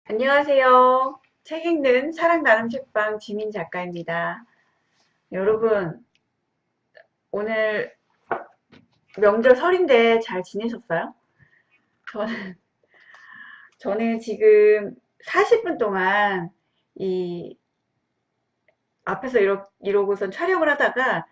안녕하세요. 책 읽는 사랑 나눔 책방 지민 작가입니다. 여러분, 오늘 명절 설인데 잘 지내셨어요? 저는, 저는 지금 40분 동안 이 앞에서 이러고선 촬영을 하다가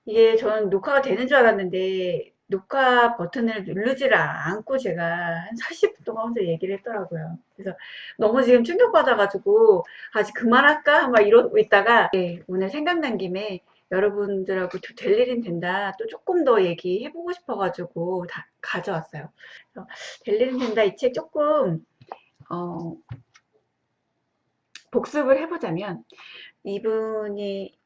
이게 저는 녹화가 되는 줄 알았는데 녹화 버튼을 누르지를 않고 제가 한 40분 동안 혼자 얘기를 했더라고요. 그래서 너무 지금 충격받아가지고 아직 그만할까? 막 이러고 있다가 오늘 생각난 김에 여러분들하고 될 일은 된다. 또 조금 더 얘기해보고 싶어가지고 다 가져왔어요. 그래서 될 일은 된다. 이 책 조금 어, 복습을 해보자면 이분이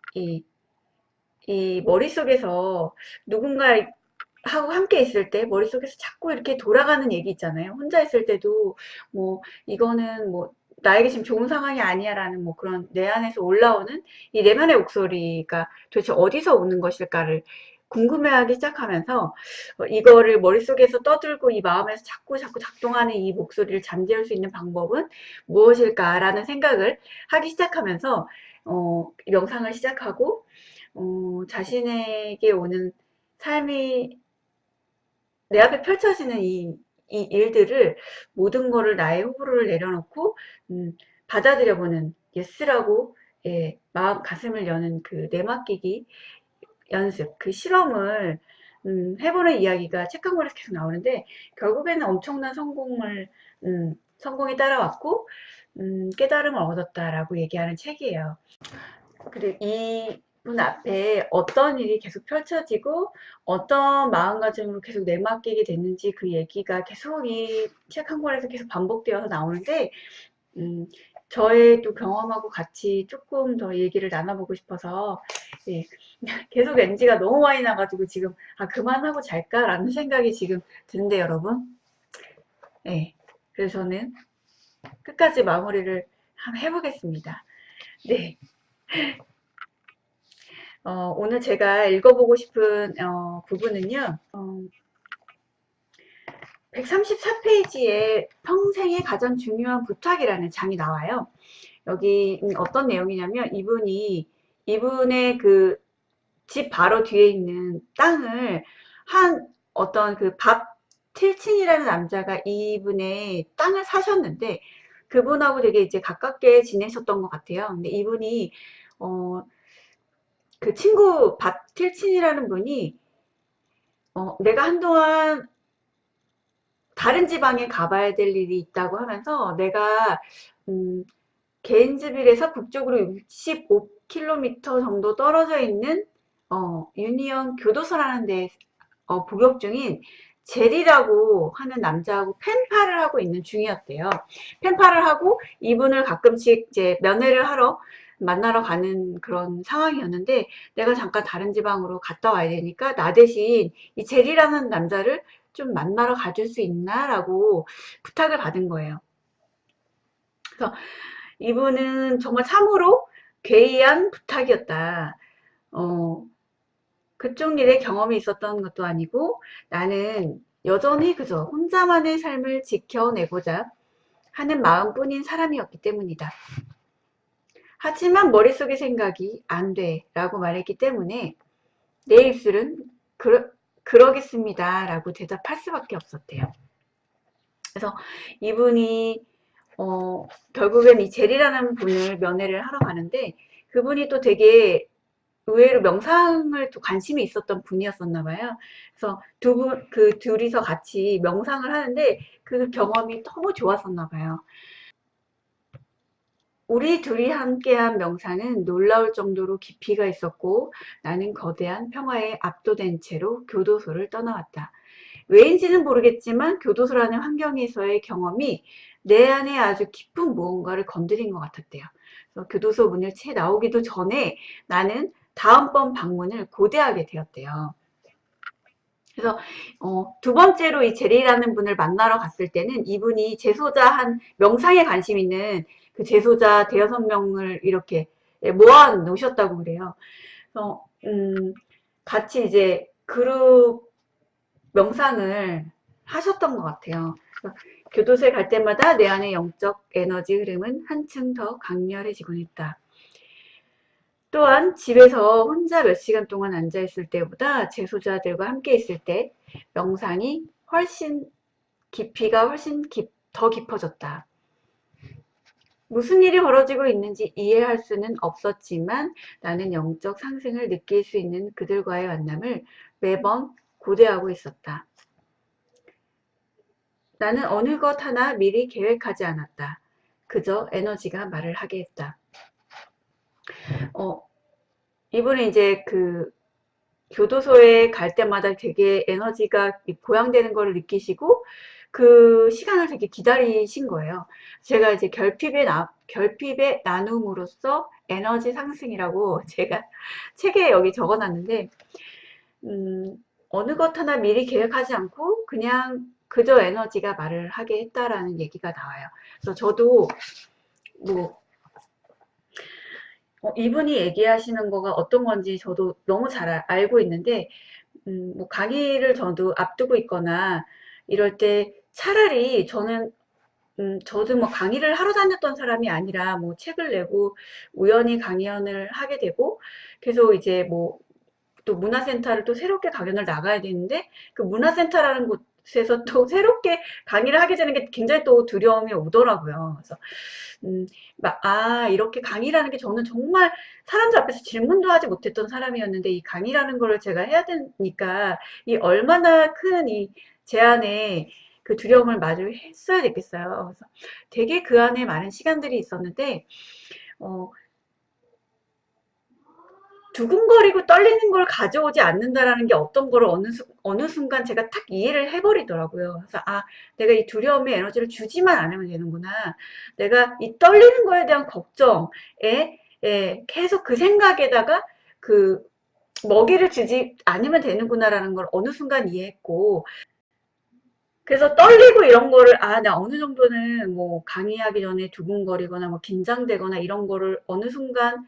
이 머릿속에서 누군가 하고 함께 있을 때 머릿속에서 자꾸 이렇게 돌아가는 얘기 있잖아요. 혼자 있을 때도 뭐 이거는 뭐 나에게 지금 좋은 상황이 아니야 라는 뭐 그런 내 안에서 올라오는 이 내면의 목소리가 도대체 어디서 오는 것일까를 궁금해하기 시작하면서 이거를 머릿속에서 떠들고 이 마음에서 자꾸 작동하는 이 목소리를 잠재울 수 있는 방법은 무엇일까라는 생각을 하기 시작하면서 명상을 시작하고 자신에게 오는 삶이 내 앞에 펼쳐지는 이 일들을 모든 거를 나의 호불호를 내려놓고 받아들여보는 예스라고 마음 가슴을 여는 그 내맡기기 연습 그 실험을 해보는 이야기가 책 한 권에서 계속 나오는데 결국에는 엄청난 성공이 따라왔고 깨달음을 얻었다라고 얘기하는 책이에요. 그리고 이분 앞에 어떤 일이 계속 펼쳐지고 어떤 마음가짐으로 계속 내맡기게 됐는지 그 얘기가 계속 이 책 한 권에서 계속 반복되어서 나오는데 음, 저의 또 경험하고 같이 조금 더 얘기를 나눠보고 싶어서 예, 계속 NG가 너무 많이 나가지고 지금 그만하고 잘까라는 생각이 지금 드는데 여러분 네, 그래서 저는 끝까지 마무리를 한번 해보겠습니다. 네. 오늘 제가 읽어보고 싶은 부분은요. 134페이지에 평생의 가장 중요한 부탁이라는 장이 나와요. 여기 어떤 내용이냐면 이분의 그 집 바로 뒤에 있는 땅을 한 어떤 그 밥 틸친이라는 남자가 이분의 땅을 사셨는데 그분하고 되게 이제 가깝게 지내셨던 것 같아요. 근데 이분이 어, 그 친구 밥 틸친이라는 분이 내가 한동안 다른 지방에 가봐야 될 일이 있다고 하면서 내가 음, 개인즈빌에서 북쪽으로 65km 정도 떨어져 있는 유니언 교도소라는 데 복역 중인 제리라고 하는 남자하고 펜팔을 하고 있는 중이었대요. 펜팔을 하고 이분을 가끔씩 이제 면회를 하러 만나러 가는 그런 상황이었는데 내가 잠깐 다른 지방으로 갔다 와야 되니까 나 대신 이 제리라는 남자를 좀 만나러 가줄 수 있나? 라고 부탁을 받은 거예요. 그래서 이분은 정말 참으로 괴이한 부탁이었다. 어, 그쪽 일에 경험이 있었던 것도 아니고 나는 여전히 그저 혼자만의 삶을 지켜내고자 하는 마음뿐인 사람이었기 때문이다. 하지만 머릿속의 생각이 안 돼 라고 말했기 때문에 내 입술은 그러겠습니다 라고 대답할 수밖에 없었대요. 그래서 이분이 결국엔 이 제리라는 분을 면회를 하러 가는데 그분이 또 되게 의외로 명상을 또 관심이 있었던 분이었었나 봐요. 그래서 그 둘이서 같이 명상을 하는데 그 경험이 너무 좋았었나 봐요. 우리 둘이 함께한 명상은 놀라울 정도로 깊이가 있었고 나는 거대한 평화에 압도된 채로 교도소를 떠나왔다. 왜인지는 모르겠지만 교도소라는 환경에서의 경험이 내 안에 아주 깊은 무언가를 건드린 것 같았대요. 그래서 교도소 문을 채 나오기도 전에 나는 다음번 방문을 고대하게 되었대요. 그래서 두 번째로 이 제리라는 분을 만나러 갔을 때는 이분이 재소자 한 명상에 관심 있는 그 재소자 대여섯 명을 이렇게 모아 놓으셨다고 그래요. 그래서 같이 이제 그룹 명상을 하셨던 것 같아요. 교도소에 갈 때마다 내 안의 영적 에너지 흐름은 한층 더 강렬해지곤 했다. 또한 집에서 혼자 몇 시간 동안 앉아 있을 때보다 재소자들과 함께 있을 때 명상이 훨씬 깊이가 더 깊어졌다. 무슨 일이 벌어지고 있는지 이해할 수는 없었지만 나는 영적 상승을 느낄 수 있는 그들과의 만남을 매번 고대하고 있었다. 나는 어느 것 하나 미리 계획하지 않았다. 그저 에너지가 말을 하게 했다. 이분은 이제 그 교도소에 갈 때마다 되게 에너지가 보양되는 걸 느끼시고 그 시간을 되게 기다리신 거예요. 제가 이제 결핍의 나눔으로써 에너지 상승이라고 제가 책에 여기 적어놨는데, 어느 것 하나 미리 계획하지 않고 그냥 그저 에너지가 말을 하게 했다라는 얘기가 나와요. 그래서 저도 뭐 이분이 얘기하시는 거가 어떤 건지 저도 너무 잘 알고 있는데, 뭐 강의를 저도 앞두고 있거나 이럴 때 차라리 저도 뭐 강의를 하러 다녔던 사람이 아니라 뭐 책을 내고 우연히 강연을 하게 되고 계속 이제 뭐 또 문화센터를 또 새롭게 강연을 나가야 되는데 그 문화센터라는 곳에서 또 새롭게 강의를 하게 되는 게 굉장히 또 두려움이 오더라고요. 그래서 이렇게 강의라는 게 저는 정말 사람들 앞에서 질문도 하지 못했던 사람이었는데 이 강의라는 거를 제가 해야 되니까 이 얼마나 큰 이 제 안에 그 두려움을 마주했어야 됐겠어요. 그래서 되게 그 안에 많은 시간들이 있었는데, 어, 두근거리고 떨리는 걸 가져오지 않는다라는 게 어떤 거를 어느 순간 제가 탁 이해를 해버리더라고요. 그래서, 내가 이 두려움의 에너지를 주지만 않으면 되는구나. 내가 이 떨리는 거에 대한 걱정에, 계속 그 생각에다가 그 먹이를 주지 않으면 되는구나라는 걸 어느 순간 이해했고, 그래서 떨리고 이런 거를, 나 어느 정도는 뭐 강의하기 전에 두근거리거나 뭐 긴장되거나 이런 거를 어느 순간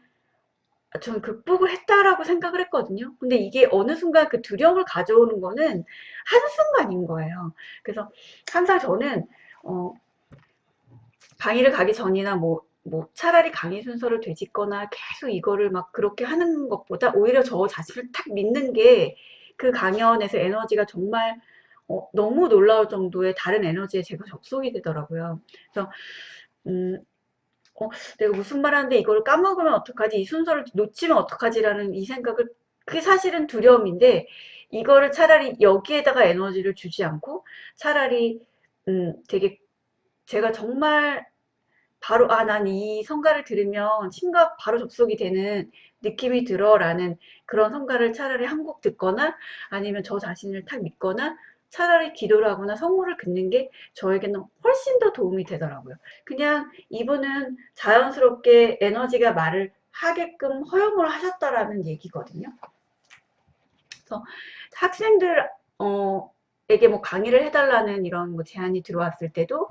저는 극복을 했다라고 생각을 했거든요. 근데 이게 어느 순간 그 두려움을 가져오는 거는 한순간인 거예요. 그래서 항상 저는, 어, 강의를 가기 전이나 뭐 차라리 강의 순서를 되짚거나 계속 이거를 막 그렇게 하는 것보다 오히려 저 자신을 탁 믿는 게 그 강연에서 에너지가 정말 너무 놀라울 정도의 다른 에너지에 제가 접속이 되더라고요. 그래서, 음, 내가 무슨 말 하는데 이걸 까먹으면 어떡하지? 이 순서를 놓치면 어떡하지라는 이 생각을, 그게 사실은 두려움인데, 이거를 차라리 여기에다가 에너지를 주지 않고, 차라리, 되게, 제가 정말 바로, 난 이 성가를 들으면 심과 바로 접속이 되는 느낌이 들어 라는 그런 성가를 차라리 한 곡 듣거나 아니면 저 자신을 탁 믿거나 차라리 기도를 하거나 성호를 듣는 게 저에게는 훨씬 더 도움이 되더라고요. 그냥 이분은 자연스럽게 에너지가 말을 하게끔 허용을 하셨다라는 얘기거든요. 그래서 학생들, 에게 뭐 강의를 해달라는 이런 뭐 제안이 들어왔을 때도,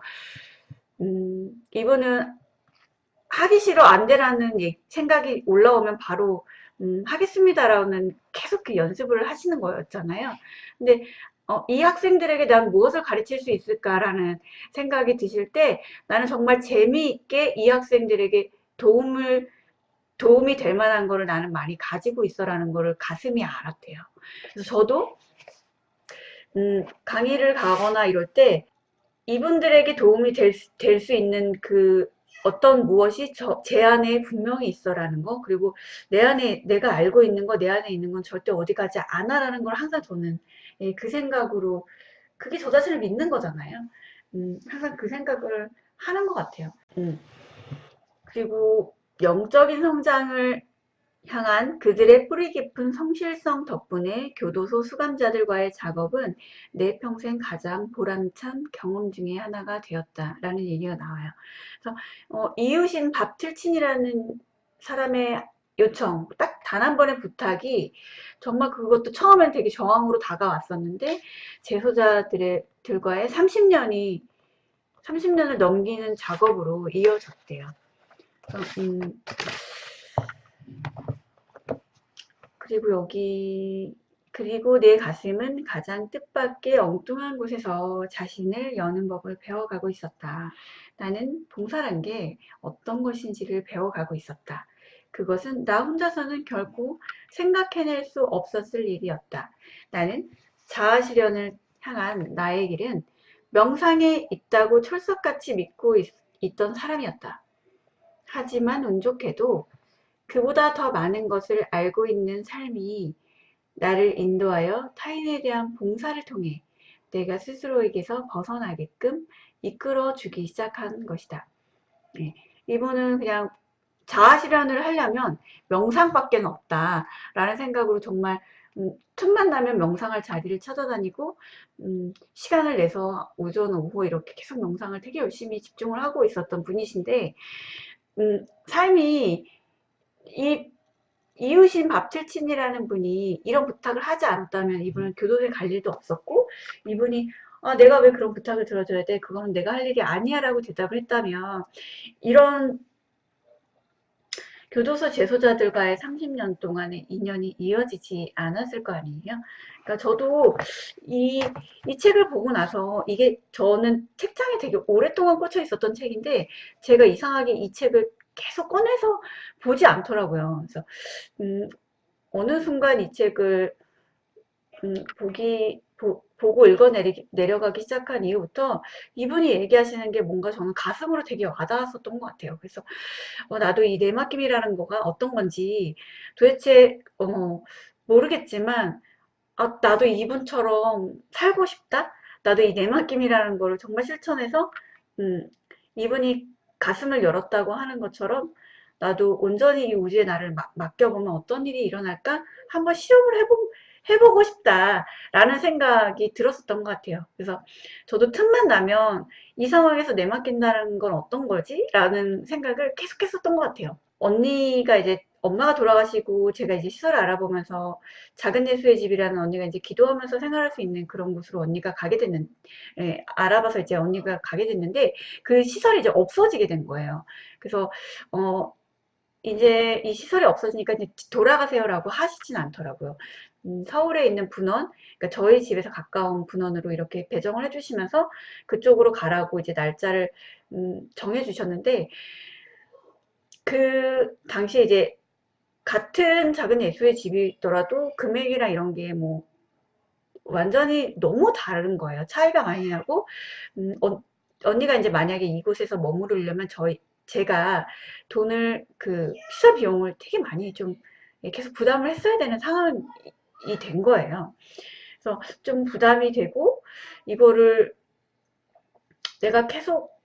이분은 하기 싫어 안 되라는 생각이 올라오면 바로 하겠습니다라는 계속 그 연습을 하시는 거였잖아요. 근데 이 학생들에게 난 무엇을 가르칠 수 있을까라는 생각이 드실 때 나는 정말 재미있게 이 학생들에게 도움이 될 만한 거를 나는 많이 가지고 있어라는 거를 가슴이 알았대요. 그래서 저도 강의를 가거나 이럴 때 이분들에게 도움이 될 수 있는 그 어떤 무엇이 제 안에 분명히 있어라는 거, 그리고 내가 알고 있는 거, 내 안에 있는 건 절대 어디 가지 않아라는 걸 항상 저는 그 생각으로, 그게 저 자신을 믿는 거잖아요. 항상 그 생각을 하는 것 같아요. 그리고 영적인 성장을 향한 그들의 뿌리 깊은 성실성 덕분에 교도소 수감자들과의 작업은 내 평생 가장 보람찬 경험 중에 하나가 되었다라는 얘기가 나와요. 그래서 이웃인 밥틀친이라는 사람의 요청, 딱 단 한 번의 부탁이 정말 그것도 처음엔 되게 저항으로 다가왔었는데 재소자들과의 30년을 넘기는 작업으로 이어졌대요. 그리고 여기 그리고 내 가슴은 가장 뜻밖의 엉뚱한 곳에서 자신을 여는 법을 배워가고 있었다. 나는 봉사란 게 어떤 것인지를 배워가고 있었다. 그것은 나 혼자서는 결코 생각해낼 수 없었을 일이었다. 나는 자아실현을 향한 나의 길은 명상에 있다고 철석같이 믿고 있던 사람이었다. 하지만 운 좋게도 그보다 더 많은 것을 알고 있는 삶이 나를 인도하여 타인에 대한 봉사를 통해 내가 스스로에게서 벗어나게끔 이끌어 주기 시작한 것이다. 네. 이분은 그냥 자아실현을 하려면 명상밖에 없다라는 생각으로 정말 틈만 나면 명상할 자리를 찾아다니고 시간을 내서 오전 오후 이렇게 계속 명상을 되게 열심히 집중을 하고 있었던 분이신데 삶이 이 이웃인 밥칠친이라는 분이 이런 부탁을 하지 않았다면 이분은 교도소에 갈 일도 없었고, 이분이 내가 왜 그런 부탁을 들어줘야 돼? 그거는 내가 할 일이 아니야 라고 대답을 했다면 이런 교도소 재소자들과의 30년 동안의 인연이 이어지지 않았을 거 아니에요. 그러니까 저도 이 책을 보고 나서 이게 저는 책장에 되게 오랫동안 꽂혀 있었던 책인데 제가 이상하게 이 책을 계속 꺼내서 보지 않더라고요. 그래서 어느 순간 이 책을 보고 내려가기 시작한 이후부터 이분이 얘기하시는 게 뭔가 저는 가슴으로 되게 와닿았었던 것 같아요. 그래서 나도 이 내맡김이라는 거가 어떤 건지 도대체 모르겠지만 나도 이분처럼 살고 싶다? 나도 이 내맡김이라는 거를 정말 실천해서 이분이 가슴을 열었다고 하는 것처럼 나도 온전히 이 우주에 나를 맡겨보면 어떤 일이 일어날까? 한번 실험을 해보고 싶다라는 생각이 들었었던 것 같아요. 그래서 저도 틈만 나면 이 상황에서 내맡긴다는 건 어떤 거지? 라는 생각을 계속 했었던 것 같아요. 언니가 이제 엄마가 돌아가시고 제가 이제 시설을 알아보면서 작은 예수의 집이라는 언니가 이제 기도하면서 생활할 수 있는 그런 곳으로 언니가 알아봐서 이제 언니가 가게 됐는데 그 시설이 이제 없어지게 된 거예요. 그래서 이제 이 시설이 없어지니까 이제 돌아가세요라고 하시진 않더라고요. 서울에 있는 분원, 그러니까 저희 집에서 가까운 분원으로 이렇게 배정을 해주시면서 그쪽으로 가라고 이제 날짜를 정해주셨는데 그 당시에 이제 같은 작은 예수의 집이더라도 금액이랑 이런 게 뭐 완전히 너무 다른 거예요. 차이가 많이 나고 언니가 이제 만약에 이곳에서 머무르려면 제가 돈을 그 시설 비용을 되게 많이 좀 계속 부담을 했어야 되는 상황이 된 거예요. 그래서 좀 부담이 되고 이거를 내가 계속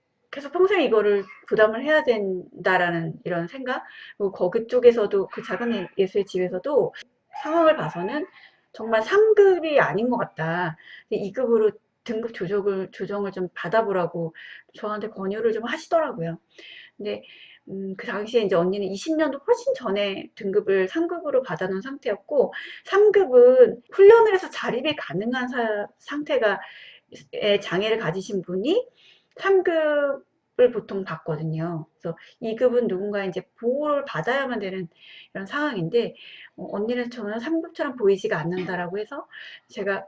평생 이거를 부담을 해야 된다라는 이런 생각. 그리고 그쪽에서도 그 작은 예수의 집에서도 상황을 봐서는 정말 3급이 아닌 것 같다. 2급으로 등급 조정을 좀 받아보라고 저한테 권유를 좀 하시더라고요. 근데 그 당시에 이제 언니는 20년도 훨씬 전에 등급을 3급으로 받아놓은 상태였고 3급은 훈련을 해서 자립이 가능한 상태가 장애를 가지신 분이 3급을 보통 받거든요. 그래서 2급은 누군가 이제 보호를 받아야만 되는 이런 상황인데 언니는 저는 3급처럼 보이지가 않는다라고 해서 제가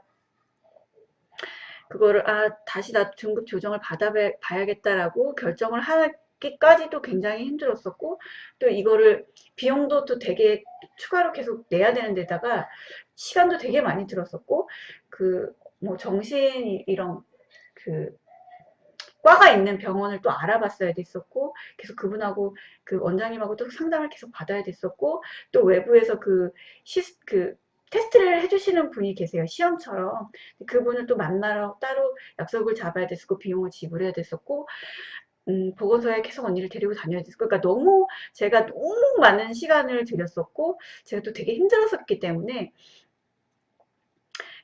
그거를 다시 나 등급 조정을 받아봐야겠다라고 결정을 하기까지도 굉장히 힘들었었고 또 이거를 비용도 또 되게 추가로 계속 내야 되는 데다가 시간도 되게 많이 들었었고 그 뭐 정신 이런 그 과가 있는 병원을 또 알아봤어야 됐었고 계속 그분하고 그 원장님하고 또 상담을 계속 받아야 됐었고 또 외부에서 그 테스트를 해주시는 분이 계세요. 시험처럼. 그분을 또 만나러 따로 약속을 잡아야 됐었고 비용을 지불해야 됐었고 보건소에 계속 언니를 데리고 다녀야 됐었고 그러니까 제가 너무 많은 시간을 들였었고 제가 또 되게 힘들었었기 때문에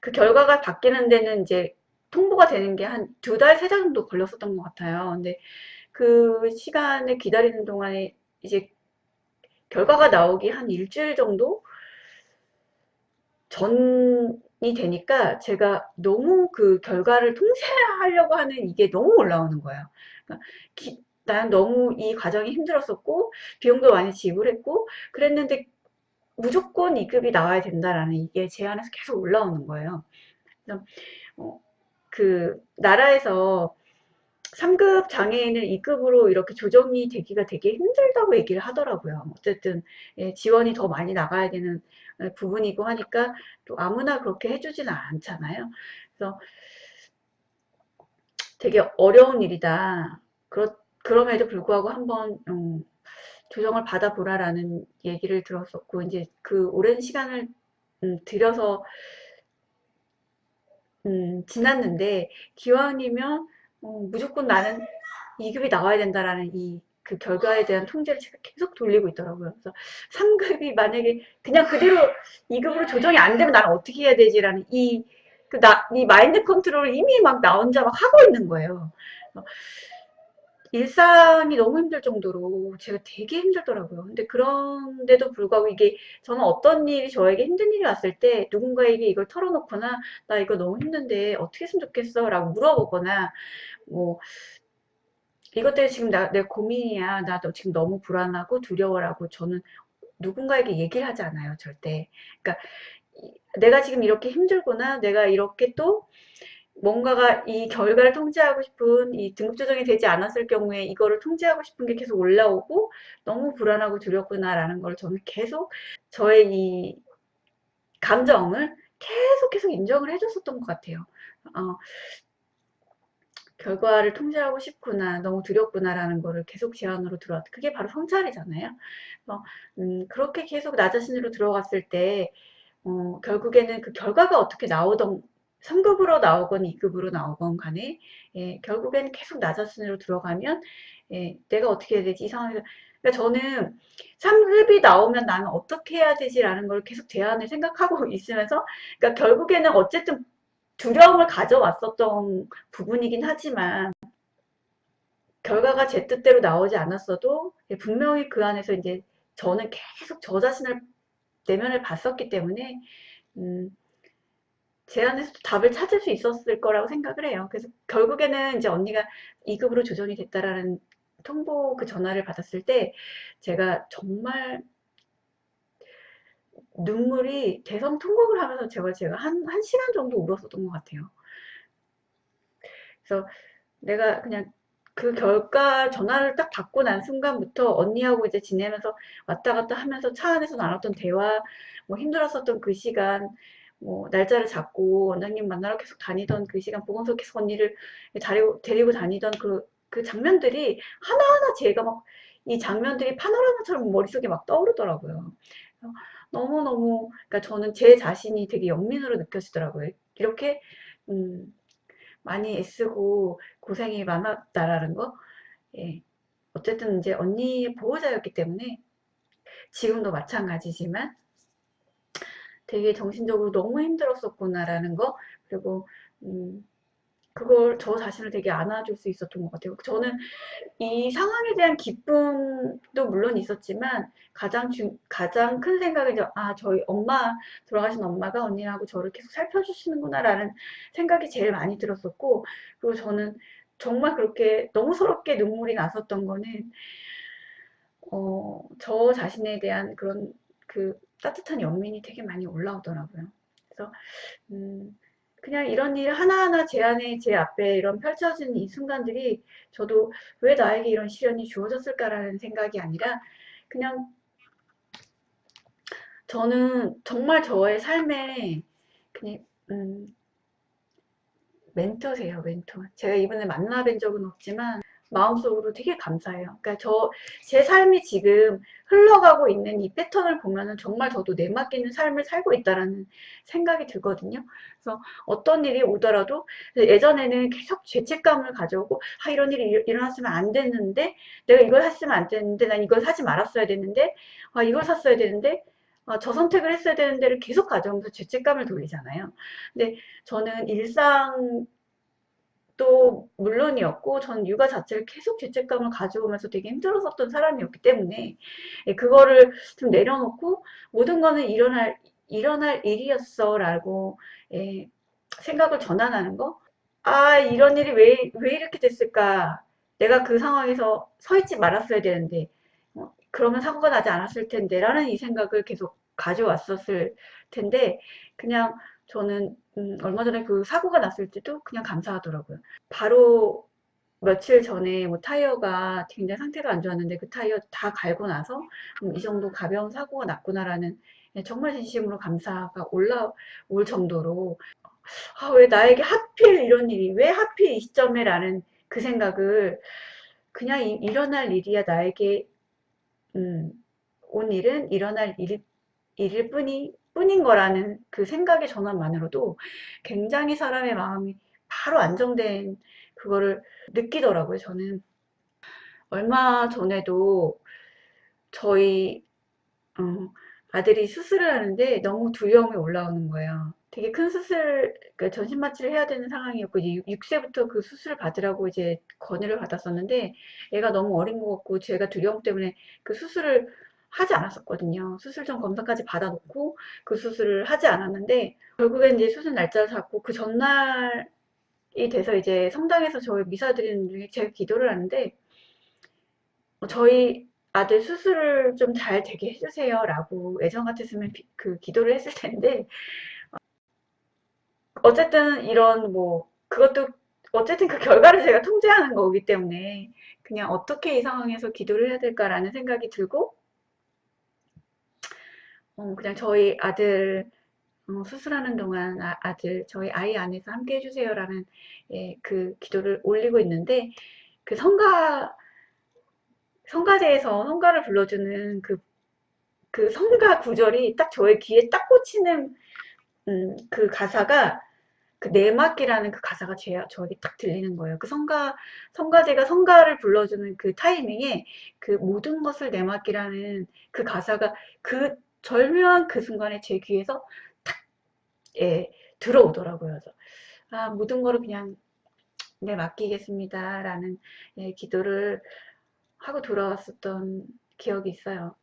그 결과가 바뀌는 데는 이제 통보가 되는 게 한 2달, 3달 정도 걸렸었던 것 같아요. 근데 그 시간을 기다리는 동안에 이제 결과가 나오기 한 일주일 정도 전이 되니까 제가 너무 그 결과를 통제하려고 하는 이게 너무 올라오는 거예요. 그러니까 난 너무 이 과정이 힘들었었고 비용도 많이 지불했고 그랬는데 무조건 2급이 나와야 된다라는 이게 제안에서 계속 올라오는 거예요. 그래서 그 나라에서 3급 장애인을 2급으로 이렇게 조정이 되기가 되게 힘들다고 얘기를 하더라고요. 어쨌든 예, 지원이 더 많이 나가야 되는 부분이고 하니까 또 아무나 그렇게 해주지는 않잖아요. 그래서 되게 어려운 일이다. 그럼에도 불구하고 한번 조정을 받아보라라는 얘기를 들었었고, 이제 그 오랜 시간을 들여서 지났는데, 기왕이면 무조건 나는 2급이 나와야 된다라는 그 결과에 대한 통제를 제가 계속 돌리고 있더라고요. 그래서 3급이 만약에 그냥 그대로 2급으로 조정이 안 되면 나는 어떻게 해야 되지라는 이 마인드 컨트롤을 이미 막 나 혼자 막 하고 있는 거예요. 일상이 너무 힘들 정도로 제가 되게 힘들더라고요. 근데 그런데도 불구하고 이게 저는 어떤 일이 저에게 힘든 일이 왔을 때 누군가에게 이걸 털어놓거나 나 이거 너무 힘든데 어떻게 했으면 좋겠어 라고 물어보거나 뭐 이것 때문에 지금 내 고민이야. 나도 지금 너무 불안하고 두려워라고 저는 누군가에게 얘기를 하지 않아요. 절대. 그러니까 내가 지금 이렇게 힘들구나. 내가 이렇게 또 뭔가가 이 결과를 통제하고 싶은 이 등급 조정이 되지 않았을 경우에 이거를 통제하고 싶은 게 계속 올라오고 너무 불안하고 두렵구나라는 걸 저는 계속 저의 이 감정을 계속 인정을 해줬었던 것 같아요. 어, 결과를 통제하고 싶구나, 너무 두렵구나라는 거를 계속 제안으로 들어왔. 그게 바로 성찰이잖아요. 그래서 그렇게 계속 나 자신으로 들어갔을 때 결국에는 그 결과가 어떻게 나오던 3급으로 나오건 2급으로 나오건 간에 예, 결국에는 계속 나 자신으로 들어가면 예, 내가 어떻게 해야 되지 이 상황에서 그러니까 저는 3급이 나오면 나는 어떻게 해야 되지라는 걸 계속 대안을 생각하고 있으면서 그러니까 결국에는 어쨌든 두려움을 가져왔었던 부분이긴 하지만 결과가 제 뜻대로 나오지 않았어도 예, 분명히 그 안에서 이제 저는 계속 저 자신을 내면을 봤었기 때문에 음, 제 안에서도 답을 찾을 수 있었을 거라고 생각을 해요. 그래서 결국에는 이제 언니가 2급으로 조정이 됐다라는 통보 그 전화를 받았을 때 제가 정말 눈물이 대성통곡을 하면서 제가 한 시간 정도 울었었던 것 같아요. 그래서 내가 그냥 그 결과 전화를 딱 받고 난 순간부터 언니하고 이제 지내면서 왔다 갔다 하면서 차 안에서 나눴던 대화, 뭐 힘들었었던 그 시간, 뭐 날짜를 잡고 원장님 만나러 계속 다니던 그 시간, 보건소 계속 언니를 데리고 다니던 그 장면들이 하나하나 제가 막 이 장면들이 파노라마처럼 머릿속에 막 떠오르더라고요. 너무너무, 그러니까 저는 제 자신이 되게 영민으로 느껴지더라고요. 이렇게, 음, 많이 애쓰고 고생이 많았다라는 거. 예. 어쨌든 이제 언니의 보호자였기 때문에 지금도 마찬가지지만 되게 정신적으로 너무 힘들었었구나라는 거. 그리고 그걸 저 자신을 되게 안아줄 수 있었던 것 같아요. 저는 이 상황에 대한 기쁨도 물론 있었지만 가장 큰 생각은 이제 저희 엄마 돌아가신 엄마가 언니하고 저를 계속 살펴주시는구나라는 생각이 제일 많이 들었었고 그리고 저는 정말 그렇게 너무 서럽게 눈물이 났었던 거는 저 자신에 대한 그런 그 따뜻한 연민이 되게 많이 올라오더라고요. 그래서 그냥 이런 일 하나하나 제 앞에 이런 펼쳐지는 이 순간들이 저도 왜 나에게 이런 시련이 주어졌을까라는 생각이 아니라 그냥 저는 정말 저의 삶에 그냥 멘토세요, 멘토. 제가 이분을 만나뵌 적은 없지만 마음속으로 되게 감사해요. 그러니까 제 삶이 지금 흘러가고 있는 이 패턴을 보면은 정말 저도 내맡기는 삶을 살고 있다라는 생각이 들거든요. 그래서 어떤 일이 오더라도 예전에는 계속 죄책감을 가져오고 이런 일이 일어났으면 안 됐는데 내가 이걸 했으면 안 됐는데 난 이걸 사지 말았어야 됐는데 이걸 샀어야 되는데 저 선택을 했어야 되는데를 계속 가져오면서 죄책감을 돌리잖아요. 근데 저는 일상도 물론이었고 전 육아 자체를 계속 죄책감을 가져오면서 되게 힘들었었던 사람이었기 때문에 예, 그거를 좀 내려놓고 모든 거는 일어날 일이었어 라고 예, 생각을 전환하는 거. 이런 일이 왜 이렇게 됐을까? 내가 그 상황에서 서 있지 말았어야 되는데 그러면 사고가 나지 않았을 텐데 라는 이 생각을 계속 가져왔었을 텐데 그냥 저는 얼마 전에 그 사고가 났을 때도 그냥 감사하더라고요. 바로 며칠 전에 뭐 타이어가 굉장히 상태가 안 좋았는데 그 타이어 다 갈고 나서 이 정도 가벼운 사고가 났구나라는 정말 진심으로 감사가 올라올 정도로 왜 나에게 하필 이런 일이 왜 하필 이 시점에 라는 그 생각을 그냥 일어날 일이야 나에게 음, 온 일은 일어날 일일 뿐인 거라는 그 생각의 전환만으로도 굉장히 사람의 마음이 바로 안정된 그거를 느끼더라고요. 저는 얼마 전에도 저희 어, 아들이 수술을 하는데 너무 두려움이 올라오는 거예요. 되게 큰 수술, 그러니까 전신 마취를 해야 되는 상황이었고, 이제 6세부터 그 수술을 받으라고 이제 권유를 받았었는데, 애가 너무 어린 것 같고, 제가 두려움 때문에 그 수술을 하지 않았었거든요. 수술 전 검사까지 받아놓고 그 수술을 하지 않았는데, 결국엔 이제 수술 날짜를 잡고 그 전날이 돼서 이제 성당에서 저희 미사 드리는 중에 제가 기도를 하는데, 저희 아들 수술을 좀 잘 되게 해주세요 라고 예전 같았으면 그 기도를 했을 텐데 어쨌든 이런 뭐 그것도 어쨌든 그 결과를 제가 통제하는 거기 때문에 그냥 어떻게 이 상황에서 기도를 해야 될까라는 생각이 들고 그냥 저희 아들 수술하는 동안 아들 저희 아이 안에서 함께 해주세요라는 그 기도를 올리고 있는데 그 성가대에서 성가를 불러주는 그 성가 구절이 딱 저의 귀에 딱 꽂히는 그 가사가 그 내막이라는 그 가사가 저에게 딱 들리는 거예요. 그 성가대가 성가를 불러주는 그 타이밍에 그 모든 것을 내맡기라는 그 가사가 그 절묘한 그 순간에 제 귀에서 탁, 예, 들어오더라고요. 그래서, 모든 거를 그냥 맡기겠습니다라는 기도를 하고 돌아왔었던 기억이 있어요.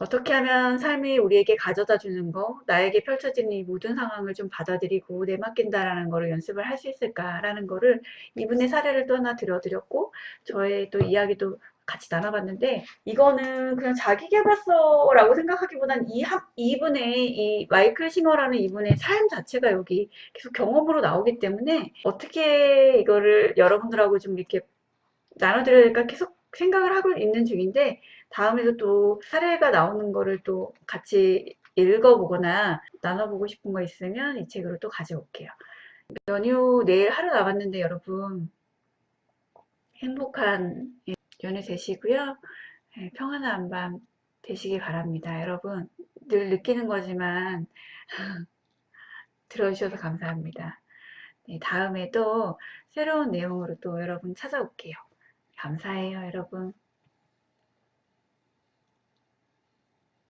어떻게 하면 삶이 우리에게 가져다 주는 거, 나에게 펼쳐지는 이 모든 상황을 좀 받아들이고 내맡긴다라는 거를 연습을 할 수 있을까라는 거를 이분의 사례를 또 하나 들어드렸고, 저의 또 이야기도 같이 나눠봤는데, 이거는 그냥 자기계발서라고 생각하기보단 이분의 이 마이클 싱어라는 이분의 삶 자체가 여기 계속 경험으로 나오기 때문에 어떻게 이거를 여러분들하고 좀 이렇게 나눠드려야 될까 계속 생각을 하고 있는 중인데 다음에도 또 사례가 나오는 거를 또 같이 읽어보거나 나눠보고 싶은 거 있으면 이 책으로 또 가져올게요. 연휴 내일 하루 남았는데 여러분 행복한 연휴 되시고요. 평안한 밤 되시기 바랍니다. 여러분 늘 느끼는 거지만 들어주셔서 감사합니다. 네, 다음에도 새로운 내용으로 또 여러분 찾아올게요. 감사해요, 여러분.